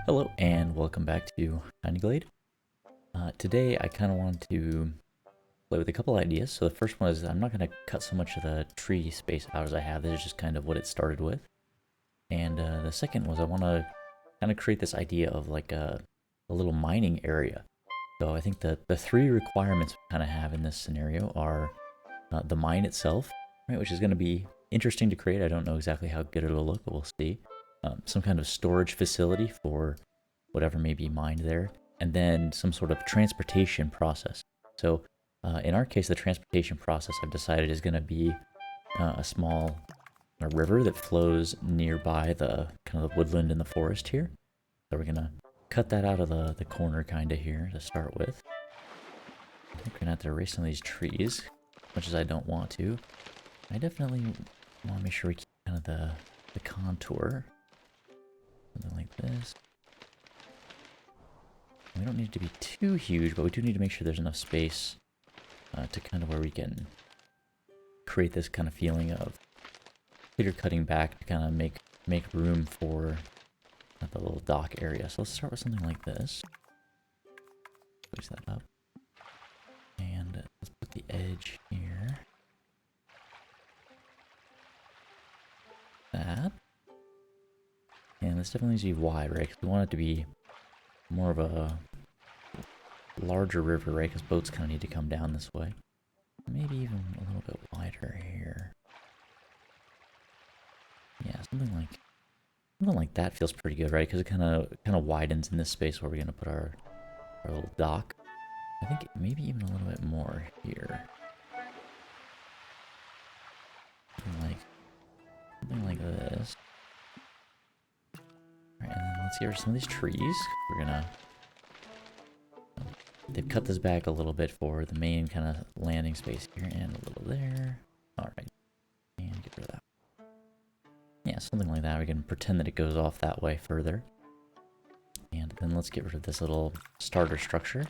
Hello and welcome back to Glade. Today I kind of wanted to play with a couple ideas. So the first one is I'm not going to cut so much of the tree space out as I have. This is just kind of what it started with. And the second was I want to kind of create this idea of like a little mining area. So I think the three requirements we kind of have in this scenario are the mine itself, right, which is going to be interesting to create. I don't know exactly how good it'll look, but we'll see. Some kind of storage facility for whatever may be mined there, and then some sort of transportation process. So in our case, the transportation process I've decided is going to be a small river that flows nearby the kind of the woodland in the forest here. So we're going to cut that out of the corner kind of here to start with. I think we're going to have to erase some of these trees, as much as I don't want to. I definitely want to make sure we keep kind of the contour. Something like this. We don't need it to be too huge, but we do need to make sure there's enough space to kind of where we can create this kind of feeling of clear cutting back to kind of make room for the little dock area. So let's start with something like this. Place that up. And let's put the edge here. That. And this definitely needs to be wide, right? Because we want it to be more of a larger river, right? Because boats kind of need to come down this way. Maybe even a little bit wider here. Yeah, something like that feels pretty good, right? Because it kind of widens in this space where we're gonna put our little dock. I think maybe even a little bit more here. Something like this. Alright, and then let's get rid of some of these trees. We're gonna... They've cut this back a little bit for the main kind of landing space here, and a little there. Alright, and get rid of that. Yeah, something like that. We can pretend that it goes off that way further. And then let's get rid of this little starter structure.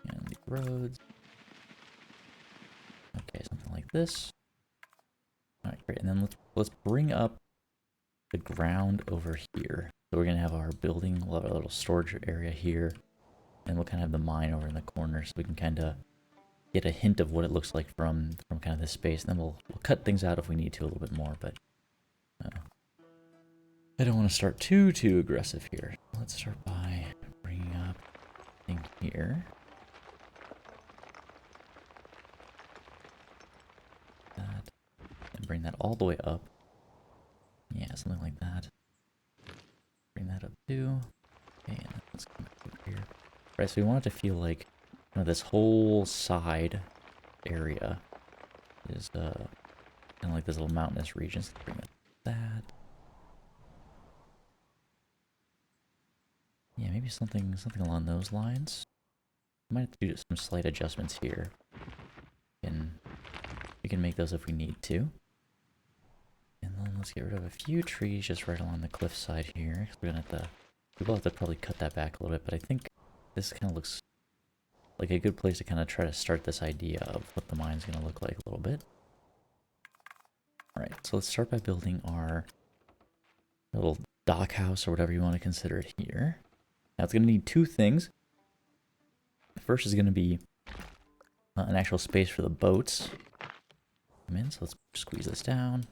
And the roads. Okay, something like this. Alright, great. And then let's bring up the ground over here. So we're gonna have our building, we'll have our little storage area here, and we'll kind of have the mine over in the corner, so we can kind of get a hint of what it looks like from kind of this space. And then we'll cut things out if we need to a little bit more, but I don't want to start too aggressive here. Let's start by bringing up a thing here. That, and bring that all the way up. Yeah, something like that. Bring that up too. Okay, and let's come back over here. Right, so we want it to feel like this whole side area is kind of like this little mountainous region. So let's bring that. Yeah, maybe something along those lines. Might have to do some slight adjustments here. And we can make those if we need to. And then let's get rid of a few trees just right along the cliff side here. Cause we're gonna have to, we will have to probably cut that back a little bit, but I think this kind of looks like a good place to kind of try to start this idea of what the mine's gonna look like a little bit. Alright, so let's start by building our little dock house or whatever you want to consider it here. Now it's gonna need two things. The first is gonna be an actual space for the boats. Come in, so let's squeeze this down.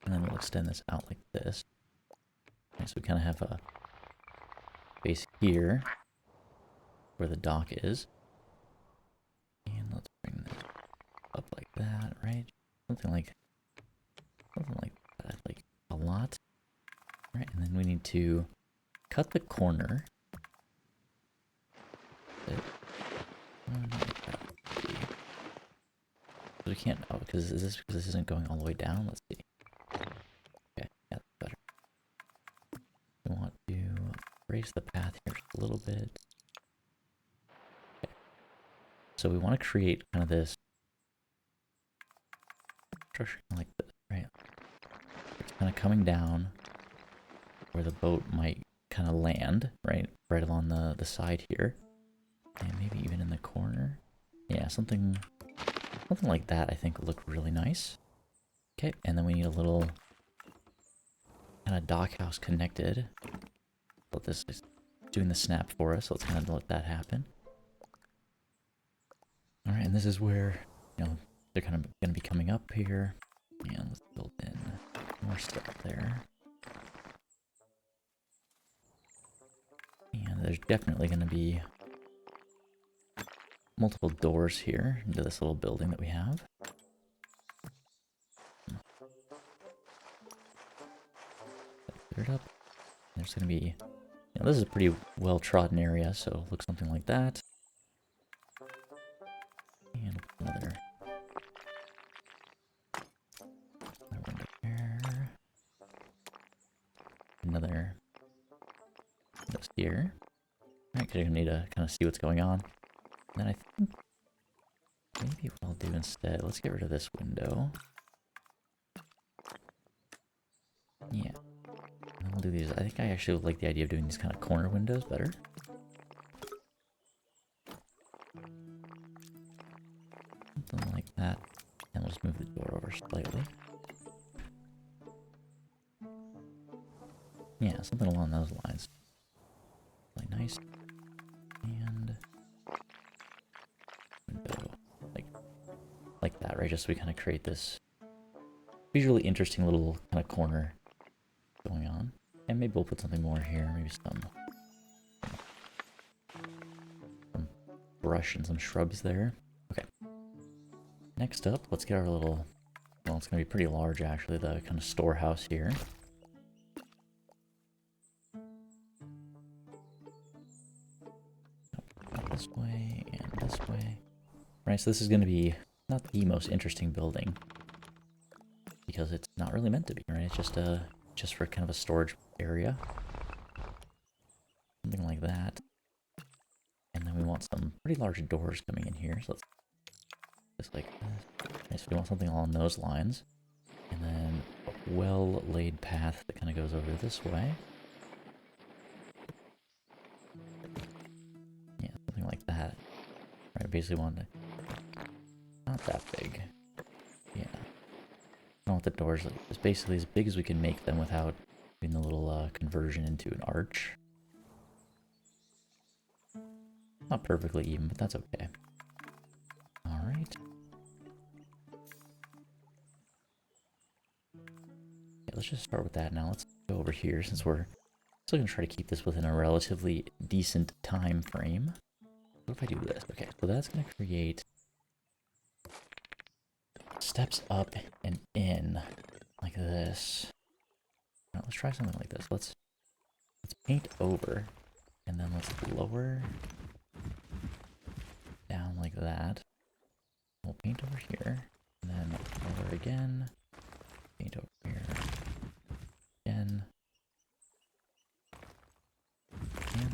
And then we'll extend this out like this. Okay, so we kind of have a space here where the dock is. And let's bring this up like that, right? Something like that, like a lot. Right, and then we need to cut the corner. We can't, oh, because this isn't going all the way down? Let's see. Okay, yeah, that's better. We want to raise the path here just a little bit. Okay. So we want to create kind of this structure like this, right? It's kind of coming down where the boat might kind of land, right? Right along the side here. And maybe even in the corner. Yeah, something like that I think would look really nice. Okay, and then we need a little kind of dock house connected let this is doing the snap for us. So let's kind of let that happen. All right, and this is where, you know, they're kind of going to be coming up here. And let's build in more stuff there. And there's definitely going to be multiple doors here into this little building that we have. Clear it up. There's going to be, you know, this is a pretty well-trodden area, so it looks something like that. And another window there. Another this here. Alright, because you're going to need to kind of see what's going on. And then I think maybe what I'll do instead, let's get rid of this window. Yeah. And we'll do these. I think I actually like the idea of doing these kind of corner windows better. Something like that. And we'll just move the door over slightly. Yeah, something along those lines. Really nice. And window. Like that, right? Just so we kind of create this visually interesting little kind of corner going on. And maybe we'll put something more here. Maybe some brush and some shrubs there. Okay. Next up, let's get our little, well, it's going to be pretty large actually, the kind of storehouse here. This way and this way. Right, so this is going to be not the most interesting building because it's not really meant to be, right? It's just for kind of a storage area. Something like that. And then we want some pretty large doors coming in here, so let's just like this. Okay, so we want something along those lines. And then a well-laid path that kind of goes over this way. Yeah, something like that. Right, basically want to, not that big. Yeah. I want the doors like, it's basically as big as we can make them without doing the little conversion into an arch. Not perfectly even, but that's okay. Alright. Yeah, let's just start with that now. Let's go over here since we're still going to try to keep this within a relatively decent time frame. What if I do this? Okay, so that's going to create steps up and in like this. Now, let's try something like this. Let's paint over and then let's lower down like that. We'll paint over here and then lower again. Paint over here again. And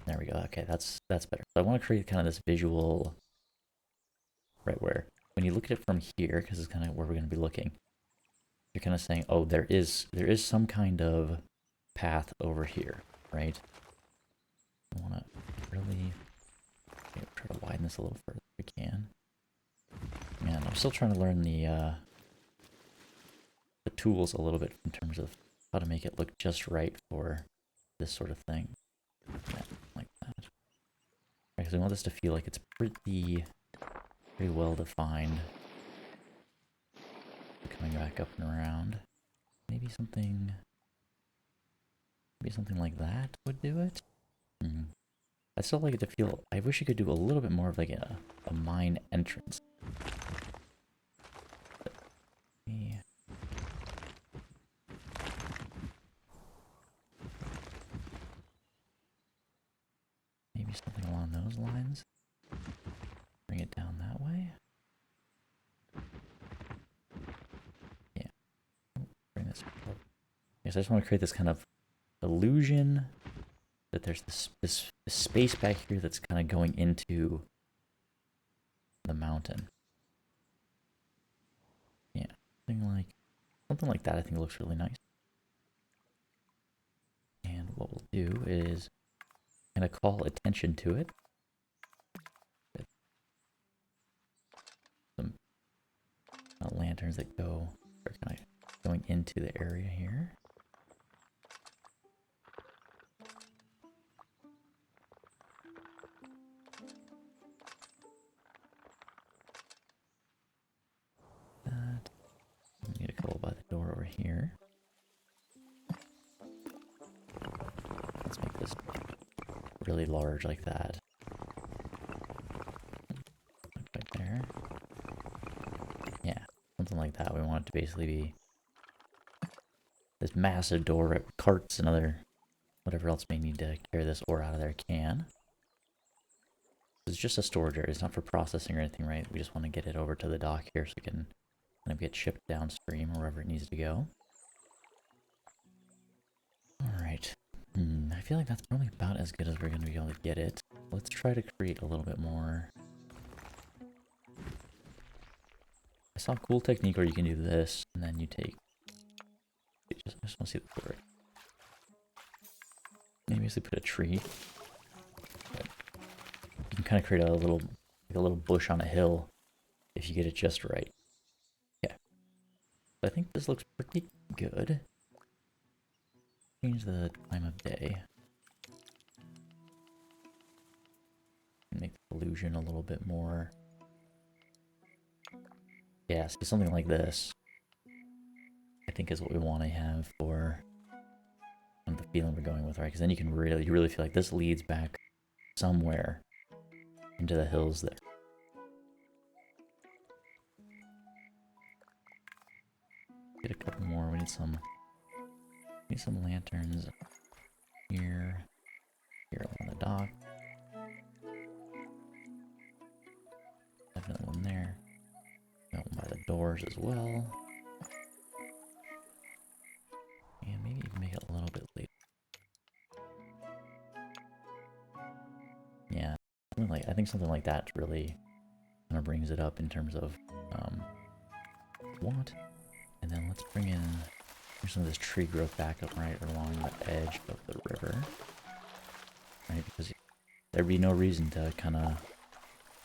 there we go. Okay, that's better. So I want to create kind of this visual, right, where when you look at it from here, because it's kind of where we're going to be looking, you're kind of saying, oh, there is some kind of path over here, right? I want to really try to widen this a little further if we can. Man, I'm still trying to learn the tools a little bit in terms of how to make it look just right for this sort of thing. Yeah, like that. Because we want this to feel like it's pretty well defined. Coming back up and around. Maybe something like that would do it. I still like it to feel, I wish you could do a little bit more of like a mine entrance. Yeah. Maybe something along those lines. Bring it down that way. Yeah. Bring this up. Yes, I just want to create this kind of illusion that there's this space back here that's kind of going into the mountain. Yeah, something like that I think looks really nice. And what we'll do is kind of call attention to it. Some lanterns that are kind of going into the area here. That. We need a couple by the door over here. Let's make this really large like that. Right there. Yeah, something like that. We want it to basically be this massive door, right? Carts and other whatever else may need to carry this ore out of there can. It's just a storage area. It's not for processing or anything, right? We just want to get it over to the dock here so it can kind of get shipped downstream or wherever it needs to go. Alright. I feel like that's probably about as good as we're going to be able to get it. Let's try to create a little bit more. I saw a cool technique where you can do this, and then you take... I just want to see the story. Maybe basically put a tree. But you can kind of create a little bush on a hill if you get it just right. Yeah. I think this looks pretty good. Change the time of day. Make the illusion a little bit more. Yeah, see, something like this, I think is what we want to have for the feeling we're going with, right? Because then you can you really feel like this leads back somewhere into the hills there. Get a couple more. We need some lanterns here on the dock. Definitely one there. Got one by the doors as well. And maybe even make it a little bit later. Yeah, I think something like that really kind of brings it up in terms of want. And then let's bring some of this tree growth back up right along the edge of the river. Right, because there'd be no reason to kind of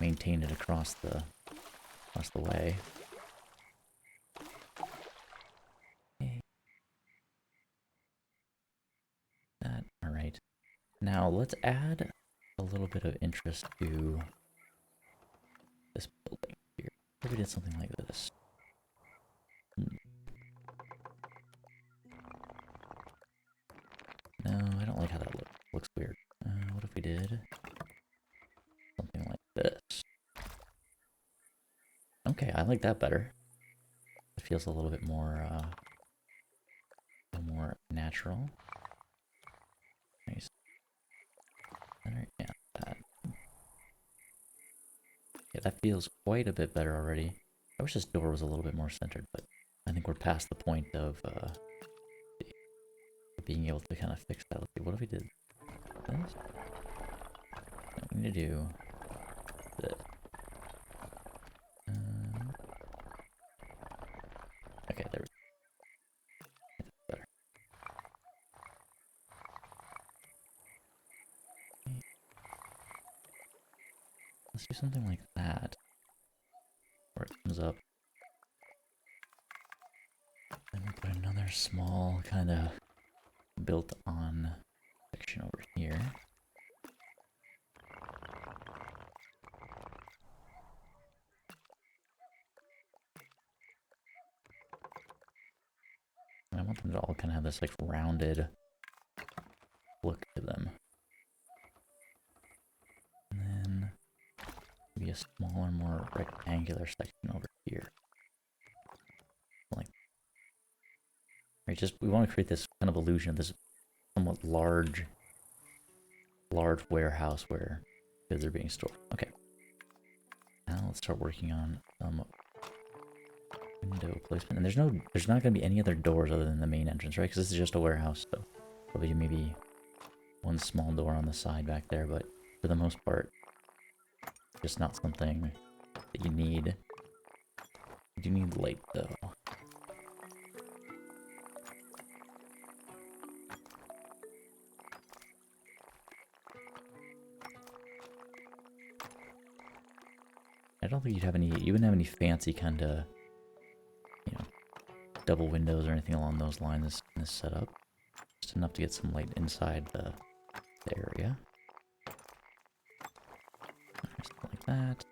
maintain it across the way. Okay. That, alright. Now let's add a little bit of interest to this building here. If we did something like this. No, I don't like how that looks weird. What if we did something like this? Okay, I like that better. It feels a little bit more natural. Nice. Alright, yeah, that. Yeah, that feels quite a bit better already. I wish this door was a little bit more centered, but I think we're past the point of being able to kind of fix that. Let's see, what if we did this? We need to do this. Okay, there we go. That's better. Let's do something like that. Where it comes up. Then we put another small kind of built on section over here. And I want them to all kind of have this like rounded look to them. And then maybe a smaller, more rectangular section over here. Like, right, we want to create this kind of illusion of this somewhat large warehouse where goods are being stored. Okay. Now let's start working on some window placement. And there's not going to be any other doors other than the main entrance, right? Because this is just a warehouse, so probably maybe one small door on the side back there, but for the most part, just not something that you need. You do need light, though. I don't think you wouldn't have any fancy kind of, double windows or anything along those lines in this setup. Just enough to get some light inside the area. Something like that.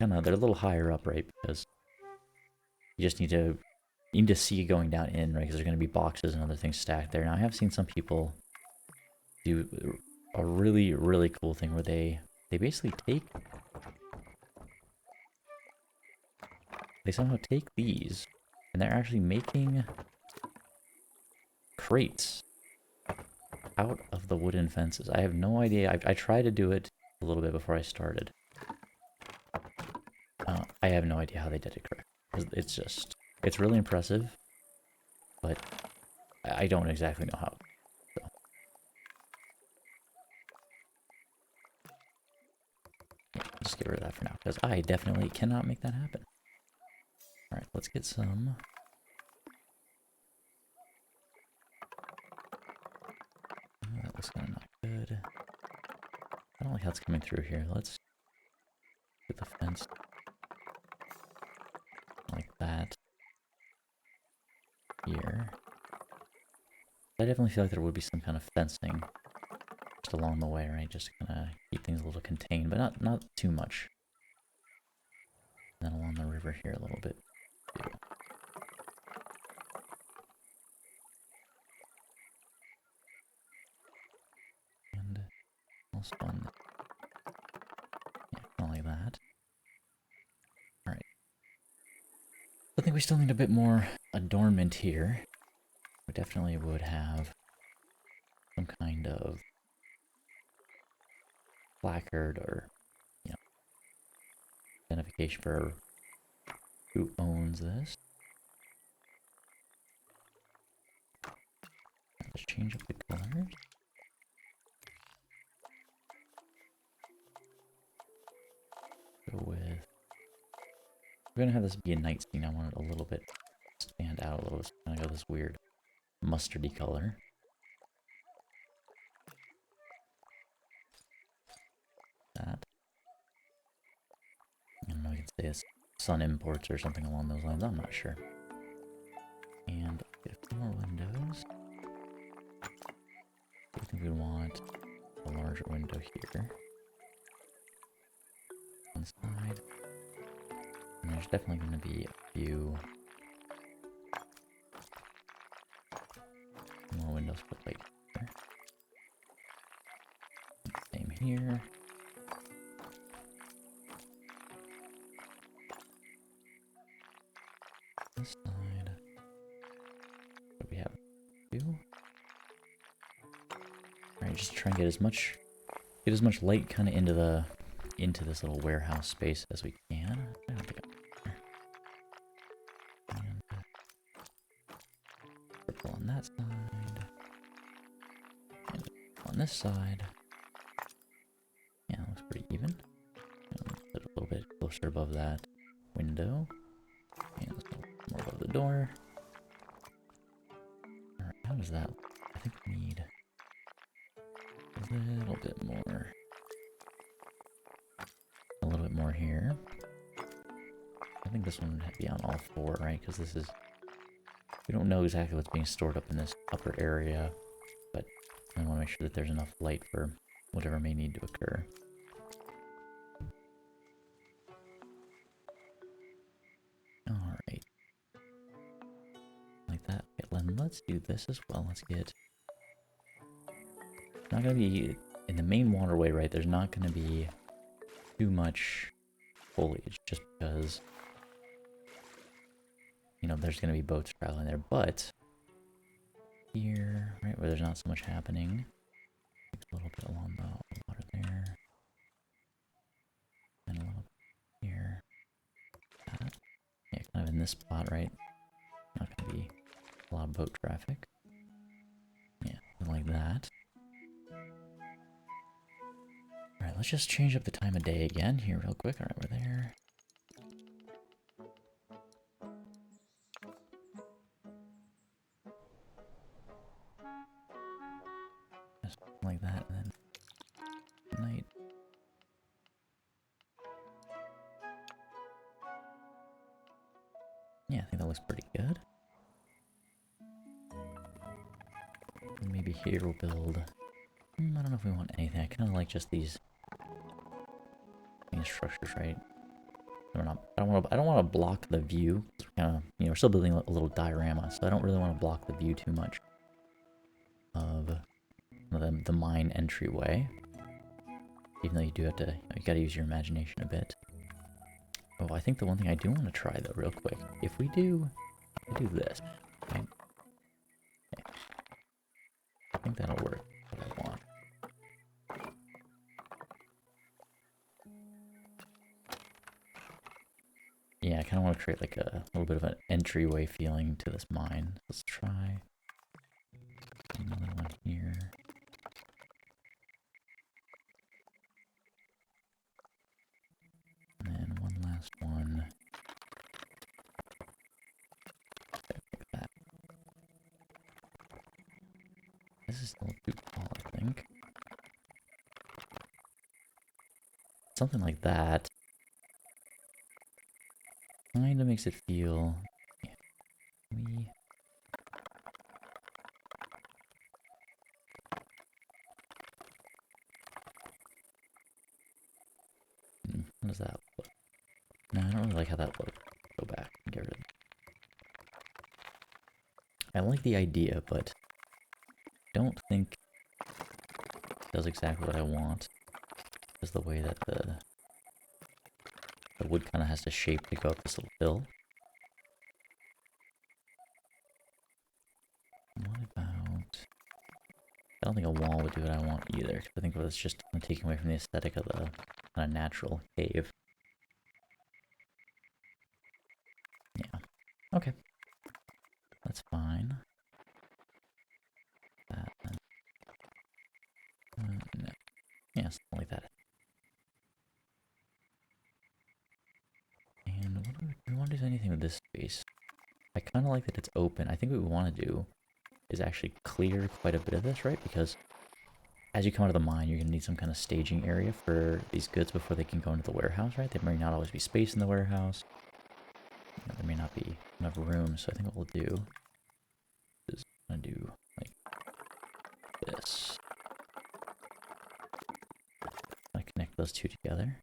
And they're a little higher up, right? Because you just need to see it going down in, right? Because there's going to be boxes and other things stacked there. Now I have seen some people do a really, really cool thing where they basically somehow take these and they're actually making crates out of the wooden fences. I have no idea. I tried to do it a little bit before I started. I have no idea how they did it correctly. It's really impressive, but I don't exactly know how. So. Yeah, just get rid of that for now, because I definitely cannot make that happen. Alright, let's get some. That looks kind of not good. I don't like how it's coming through here. Let's get the fence like that here. I definitely feel like there would be some kind of fencing just along the way, right? Just to kind of keep things a little contained, but not too much. And then along the river here a little bit too. And also on kind of like that. Alright. I think we still need a bit more adornment here. We definitely would have some kind of placard or, you know, identification for who owns this. Let's change up the colors. Go with... We're gonna have this be a night scene. I want it a little bit stand out a little. It's gonna go this weird mustardy color. That. I don't know, you can say it's sun imports or something along those lines. I'm not sure. And get a few more windows. I think we want a larger window here. One side. And there's definitely going to be a few more windows put like here. Same here. This side. What do we have? Two. Alright, just try and get as much light kind of into this little warehouse space as we can. I don't think I'm there. And purple on that side. And on this side. Yeah, looks pretty even. Put a little bit closer above that window. And let's go more above the door. Alright, how does that look? I think we need a little bit more. A little bit more here. I think this one would be on all four, right? Because this is... We don't know exactly what's being stored up in this upper area, but I want to make sure that there's enough light for whatever may need to occur. Alright. Like that. Okay, then let's do this as well. Let's get... Not going to be... In the main waterway, right, there's not going to be too much foliage, just because... You know, there's going to be boats traveling there, but... Here, right, where there's not so much happening. A little bit along the water there. And a little bit here. That. Yeah, kind of in this spot, right? Not going to be a lot of boat traffic. Yeah, something like that. Alright, let's just change up the time of day again here real quick. Alright, we're there. Just like that, and then night. Yeah, I think that looks pretty good. And maybe here we'll build... I don't know if we want anything. I kind of like just these structures, right? I don't want to block the view. Kind of, we're still building a little diorama, so I don't really want to block the view too much of the mine entryway. Even though you do have to, you gotta use your imagination a bit. Oh, I think the one thing I do want to try though, real quick, if we do this, right? Okay. I think that'll work. What I want. Yeah, I kind of want to create like a little bit of an entryway feeling to this mine. Let's try another one here. And then one last one. Like that. This is a little too tall, I think. Something like that. Kinda makes it feel... How does that look? No, I don't really like how that looks. Go back and get rid of it. I like the idea, but don't think it does exactly what I want. Is the way that the wood kind of has to shape to go up this little hill. What about... I don't think a wall would do what I want either, because I think it's just taking away from the aesthetic of the kind of natural cave. Yeah. Okay. That's fine. That. No. Yeah, something like that. And what do we want to do anything with this space? I kind of like that it's open. I think what we want to do is actually clear quite a bit of this, right? Because as you come out of the mine, you're going to need some kind of staging area for these goods before they can go into the warehouse, right? There may not always be space in the warehouse. There may not be enough room, so I think what we'll do is I'm going to do like this. I connect those two together.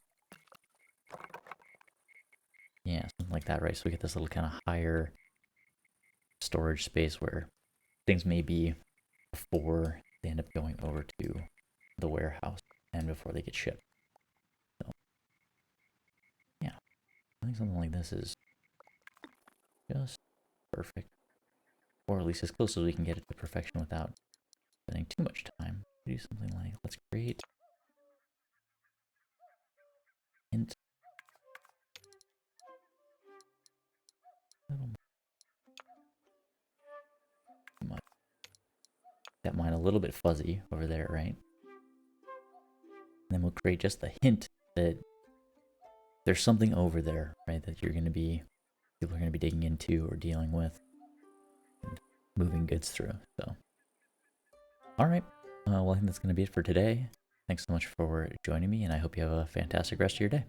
Yeah, something like that, right? So we get this little kind of higher storage space where things may be before they end up going over to the warehouse and before they get shipped. So, yeah, I think something like this is just perfect. Or at least as close as we can get it to perfection without spending too much time. Do something like, let's create hint. That mine a little bit fuzzy over there, right? And then we'll create just the hint that there's something over there, right? That you're going to be, people are going to be digging into or dealing with and moving goods through. So, all right. Well, I think that's going to be it for today. Thanks so much for joining me, and I hope you have a fantastic rest of your day.